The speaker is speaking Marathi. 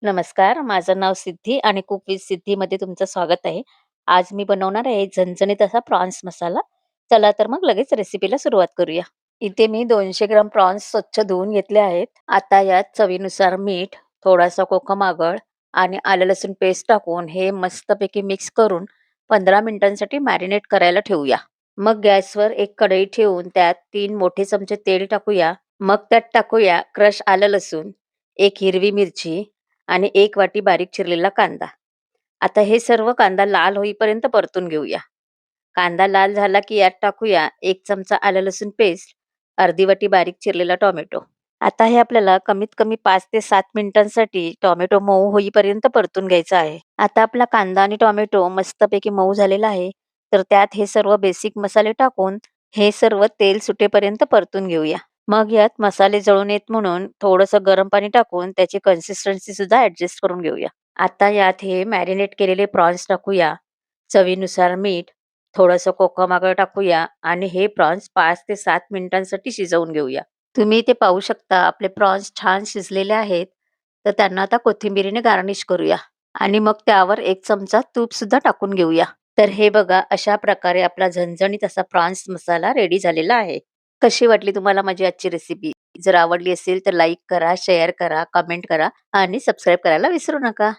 नमस्कार, माझं नाव सिद्धी आणि कुक विथ सिद्धीमध्ये तुमचं स्वागत आहे. आज मी बनवणार आहे झणझणीत असा प्रॉन्स मसाला. चला तर मग लगेच रेसिपीला सुरुवात करूया. इथे मी 200 ग्राम प्रॉन्स स्वच्छ धुवून घेतले आहेत. आता यात चवीनुसार मीठ, थोडासा कोकम आगळ आणि आलं लसूण पेस्ट टाकून हे मस्तपैकी मिक्स करून 15 मिनिटांसाठी मॅरिनेट करायला ठेवूया. मग गॅसवर एक कढई ठेवून त्यात 3 मोठे चमचे तेल टाकूया. मग त्यात टाकूया क्रश आलं लसूण, 1 हिरवी मिरची आणि 1 वाटी बारीक चिरलेला कांदा. आता हे सर्व कांदा लाल होईपर्यंत परतून घेऊया. कांदा लाल झाला की यात टाकूया 1 चमचा आलं लसूण पेस्ट, अर्धी वाटी बारीक चिरलेला टोमॅटो. आता हे आपल्याला कमीत कमी 5 ते 7 मिनिटांसाठी टोमॅटो मऊ होईपर्यंत परतून घ्यायचा आहे. आता आपला कांदा आणि टोमॅटो मस्तपैकी मऊ झालेला आहे. तर त्यात हे सर्व बेसिक मसाले टाकून हे सर्व तेल सुटेपर्यंत परतून घेऊया. मग यात मसाले जळू नयेत म्हणून थोडंसं गरम पाणी टाकून त्याची कन्सिस्टन्सी सुद्धा ॲडजस्ट करून घेऊया. आता यात हे मॅरिनेट केलेले प्रॉन्स टाकूया. चवीनुसार मीठ, थोडंसं कोकम आगळ टाकूया आणि हे प्रॉन्स 5 ते 7 मिनिटांसाठी शिजवून घेऊया. तुम्ही इथे पाहू शकता आपले प्रॉन्स छान शिजलेले आहेत. तर त्यांना आता कोथिंबिरीने गार्निश करूया आणि मग त्यावर 1 चमचा तूपसुद्धा टाकून घेऊया. तर हे बघा अशा प्रकारे आपला झणझणीत असा प्रॉन्स मसाला रेडी झालेला आहे. कशी वाटली तुम्हाला माझी आजची रेसिपी? जर आवडली असेल तर लाईक करा, शेअर करा, कमेंट करा आणि सबस्क्राईब करायला विसरू नका.